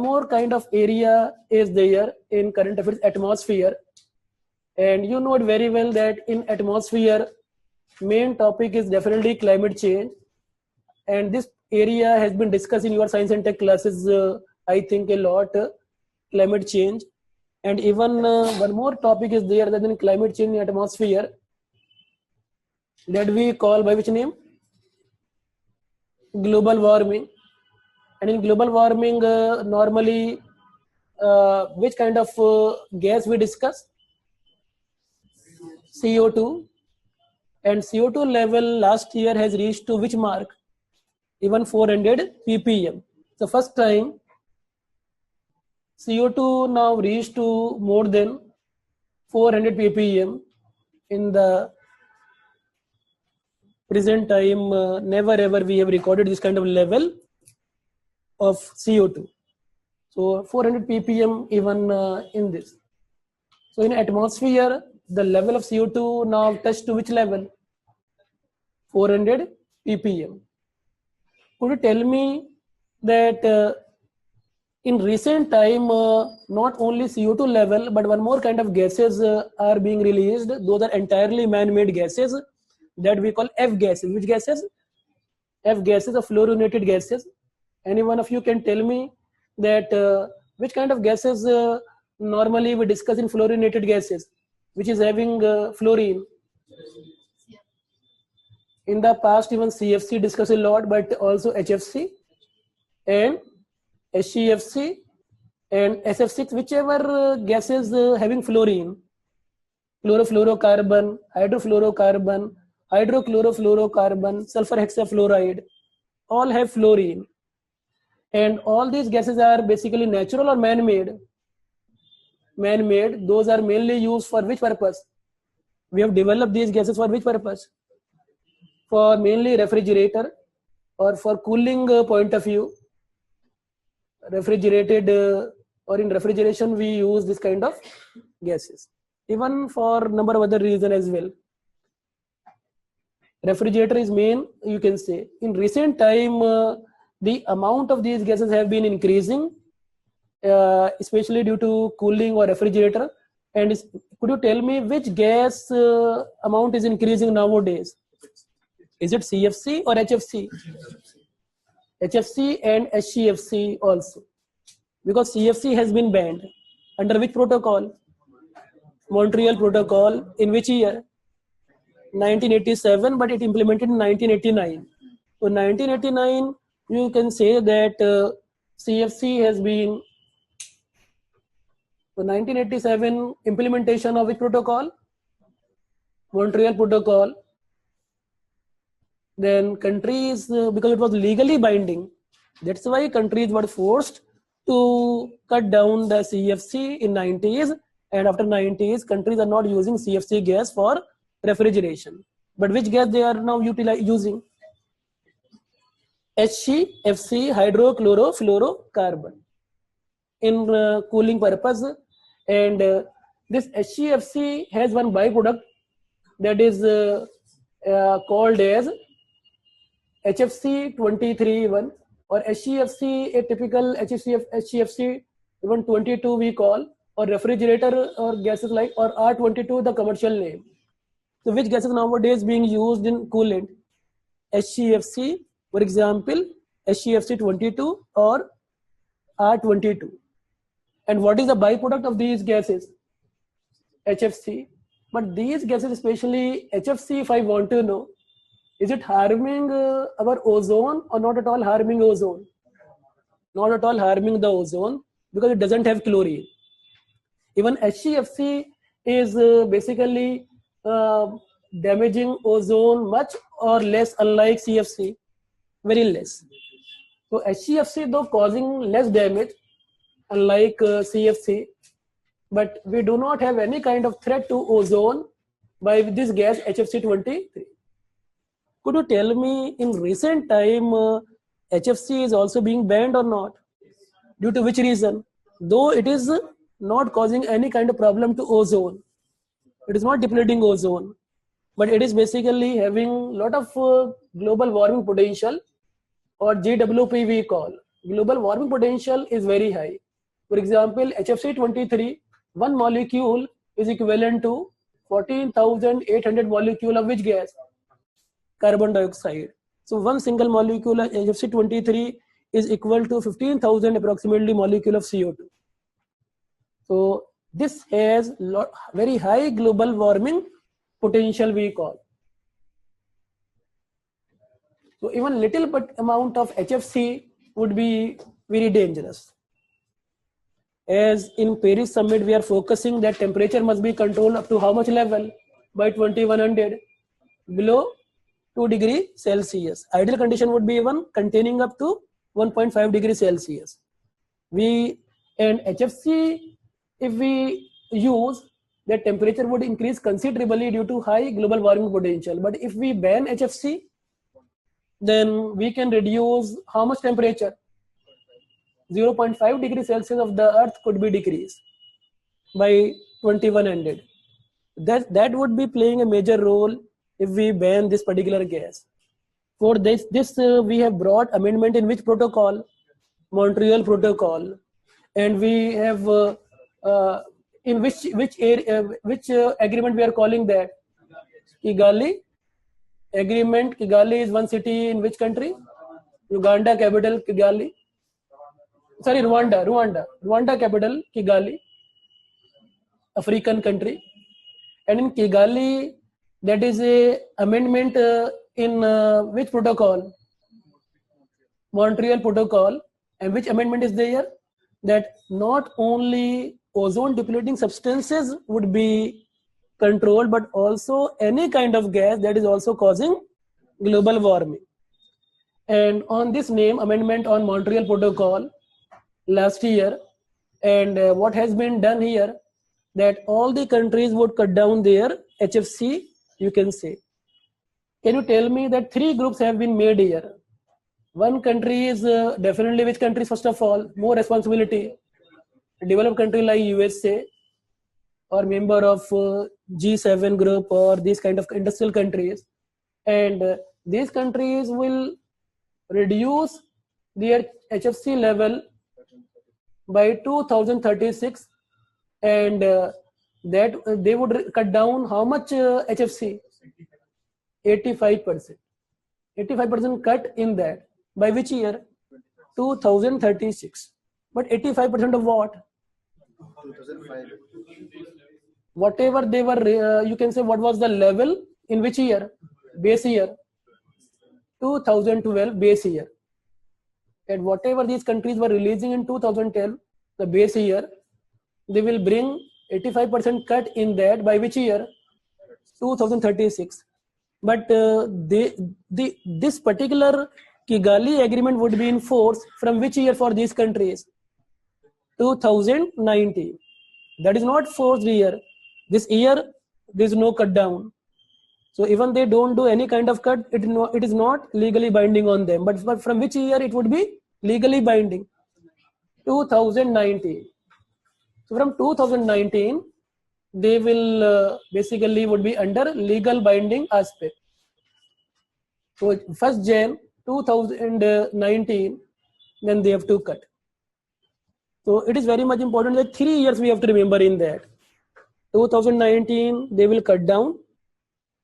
more kind of area is there in current affairs, atmosphere. And you know it very well that in atmosphere, main topic is definitely climate change. And this area has been discussed in your science and tech classes, I think a lot, climate change. And even one more topic is there other than climate change in atmosphere, that we call by which name? Global warming. And in global warming, normally, which kind of gas we discuss? CO2. And CO2 level last year has reached to which mark? Even 400 ppm. So first time CO2 now reached to more than 400 ppm in the present time. Never ever we have recorded this kind of level of CO2. So 400 ppm even in this. So in atmosphere, the level of CO2 now touched to which level? 400 ppm. Could you tell me that in recent time, not only CO2 level, but one more kind of gases are being released. Those are entirely man-made gases that we call F gases. Which gases? F gases are fluorinated gases. Any one of you can tell me that which kind of gases normally we discuss in fluorinated gases, which is having fluorine. In the past, even CFC discussed a lot, but also HFC and HCFC and SF6, whichever gases having fluorine, chlorofluorocarbon, hydrofluorocarbon, hydrochlorofluorocarbon, sulfur hexafluoride, all have fluorine. And all these gases are basically natural or man-made? Man-made. Those are mainly used for which purpose? We have developed these gases for which purpose? For mainly refrigerator or for cooling point of view. Refrigerated or in refrigeration we use this kind of gases. Even for number of other reasons as well. Refrigerator is main, you can say. In recent time, the amount of these gases have been increasing, especially due to cooling or refrigerator. And could you tell me which gas amount is increasing nowadays? Is it CFC or HFC? HFC and HCFC also. Because CFC has been banned. Under which protocol? Montreal Protocol. In which year? 1987, but it implemented in 1989. So 1989, you can say that CFC has been. So 1987 implementation of which protocol? Montreal Protocol. Then countries, because it was legally binding, that's why countries were forced to cut down the CFC in 90s, and after 90s, countries are not using CFC gas for refrigeration. But which gas they are now using? HCFC, hydrochlorofluorocarbon, in cooling purpose. And this HCFC has one byproduct that is called as HFC 23(1) or HCFC, a typical HCFC even 22 we call, or refrigerator or gases like, or R22 the commercial name. So which gases nowadays being used in coolant? HCFC, for example, HCFC 22 or R22. And what is the byproduct of these gases? HFC. But these gases, especially HFC, if I want to know, is it harming our ozone or not at all harming ozone? Not at all harming the ozone, because it doesn't have chlorine. Even HCFC is basically damaging ozone much or less, unlike CFC, very less. So HCFC though causing less damage, unlike CFC, but we do not have any kind of threat to ozone by this gas HFC 23. Could you tell me, in recent time, HFC is also being banned or not? Due to which reason? Though it is not causing any kind of problem to ozone, it is not depleting ozone, but it is basically having a lot of global warming potential, or GWP we call. global warming potential is very high. For example, HFC 23, one molecule is equivalent to 14,800 molecule of which gas? Carbon dioxide. So one single molecule of HFC 23 is equal to 15,000 approximately molecule of CO2. So this has very high global warming potential, we call. So even little but amount of HFC would be very dangerous. As in Paris summit, we are focusing that temperature must be controlled up to how much level? By 2100, below 2 degree Celsius. Ideal condition would be one containing up to 1.5 degrees Celsius. And HFC, if we use, that temperature would increase considerably due to high global warming potential. But if we ban HFC, then we can reduce how much temperature? 0.5 degrees Celsius of the earth could be decreased by 2100. That would be playing a major role if we ban this particular gas. For this we have brought amendment in which protocol? Montreal Protocol. And we have in which agreement we are calling that? Kigali agreement. Kigali is one city in which country? Uganda capital Kigali. Sorry, Rwanda capital Kigali, African country. And in Kigali, that is a amendment in which protocol? Montreal Protocol. And which amendment is there? That not only ozone depleting substances would be controlled, but also any kind of gas that is also causing global warming. And on this name, amendment on Montreal Protocol last year, and what has been done here, that all the countries would cut down their HFC, you can say. Can you tell me that 3 groups have been made here? One country is definitely which country? First of all, more responsibility. A developed country like USA or member of G7 group or these kind of industrial countries. And these countries will reduce their HFC level by 2036, and that they would cut down how much HFC? 85%. 85% cut in that. By which year? 2036. But 85% of what? 2005. Whatever they were, you can say, what was the level in which year? Base year. 2012 base year. And whatever these countries were releasing in 2010, the base year, they will bring 85% cut in that. By which year? 2036. But this particular Kigali agreement would be in force from which year for these countries? 2019. That is not forced year. This year there is no cut down. So even they don't do any kind of cut, it is not legally binding on them. But from which year it would be legally binding? 2019. So from 2019, they will basically would be under legal binding aspect. So 1st Jan 2019, then they have to cut. So it is very much important that 3 years we have to remember in that. 2019 they will cut down,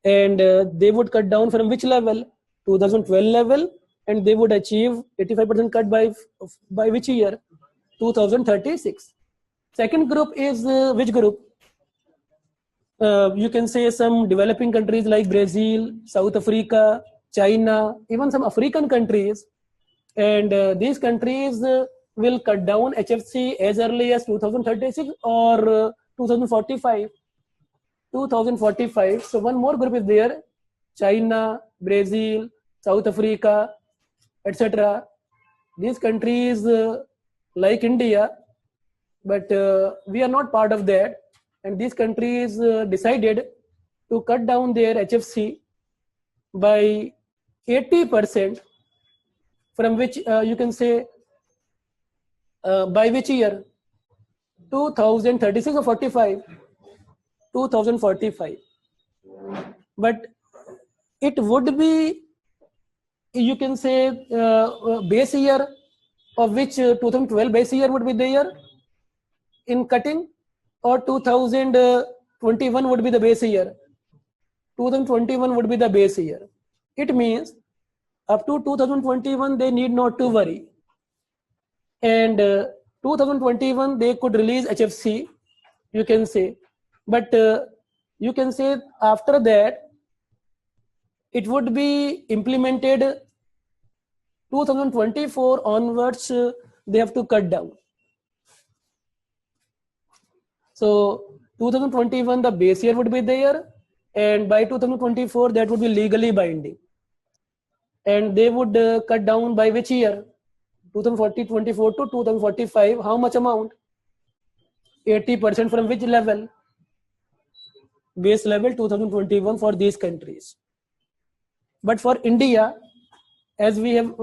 and they would cut down from which level? 2012 level, and they would achieve 85% cut by which year? 2036. Second group is which group? You can say some developing countries like Brazil, South Africa, China, even some African countries. And these countries will cut down HFC as early as 2036 or 2045. 2045. So one more group is there: China, Brazil, South Africa, etc. These countries like India, but we are not part of that. And these countries decided to cut down their HFC by 80%, from which you can say by which year? 2036 or 45? 2045. But it would be, you can say, base year of which 2012 base year would be there in cutting, or 2021 would be the base year. 2021 would be the base year. It means up to 2021 they need not to worry. And 2021 they could release HFC, you can say. But you can say after that it would be implemented 2024 onwards, they have to cut down. So 2021 the base year would be there, and by 2024 that would be legally binding. And they would cut down by which year? 2024 to 2045. How much amount? 80% from which level? Base level 2021 for these countries. But for India, as we have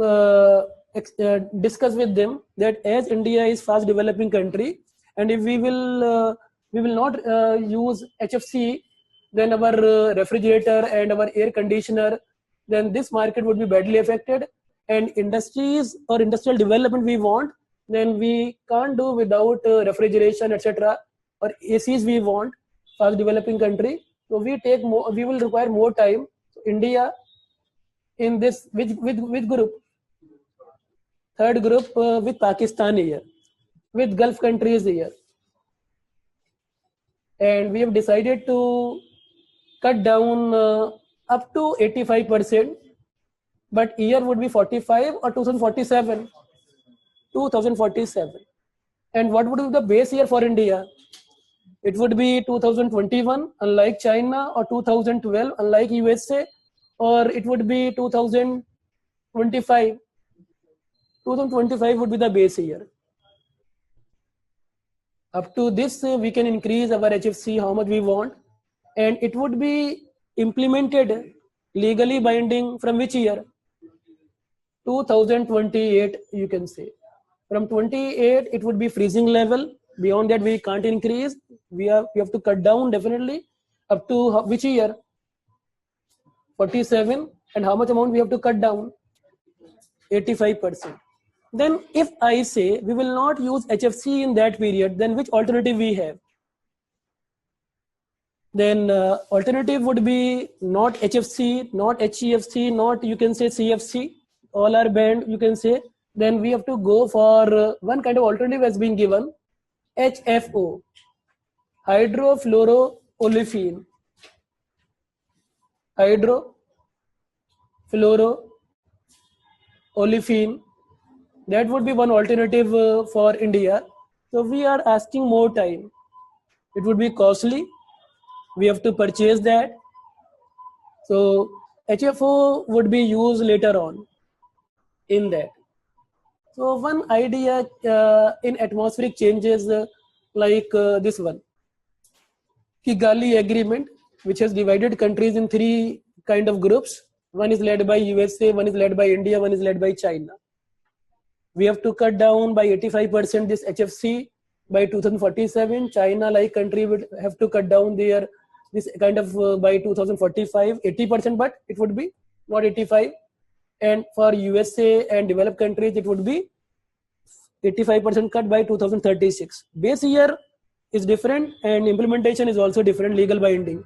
discussed with them, that as India is fast developing country, and if we will not use HFC, then our refrigerator and our air conditioner, then this market would be badly affected. And industries or industrial development we want, then we can't do without refrigeration, etc. Or ACs we want, fast developing country. So we will require more time. So India in this, which group? Third group, with Pakistan here, with Gulf countries here. And we have decided to cut down up to 85%, but year would be 45 or 2047? 2047. And what would be the base year for India? It would be 2021, unlike China, or 2012, unlike USA, or it would be 2025. 2025 would be the base year. Up to this, we can increase our HFC how much we want, and it would be implemented legally binding from which year? 2028, you can say. From 28, it would be freezing level. Beyond that, we can't increase. We have to cut down definitely. Up to which year? 47. And how much amount we have to cut down? 85%. Then if I say we will not use HFC in that period, then which alternative we have? Then alternative would be not HFC, not HEFC, not, you can say, CFC. All are banned, you can say. Then we have to go for one kind of alternative has been given, HFO, hydrofluoroolefin. Hydrofluoroolefin. That would be one alternative for India. So we are asking more time. It would be costly. We have to purchase that. So HFO would be used later on in that. So one idea in atmospheric changes like this one, Kigali Agreement, which has divided countries in three kind of groups. One is led by USA, one is led by India, one is led by China. We have to cut down by 85% this HFC by 2047. China, like country, would have to cut down their this kind of by 2045, 80%, but it would be not 85. And for USA and developed countries, it would be 85% cut by 2036. Base year is different and implementation is also different, legal binding.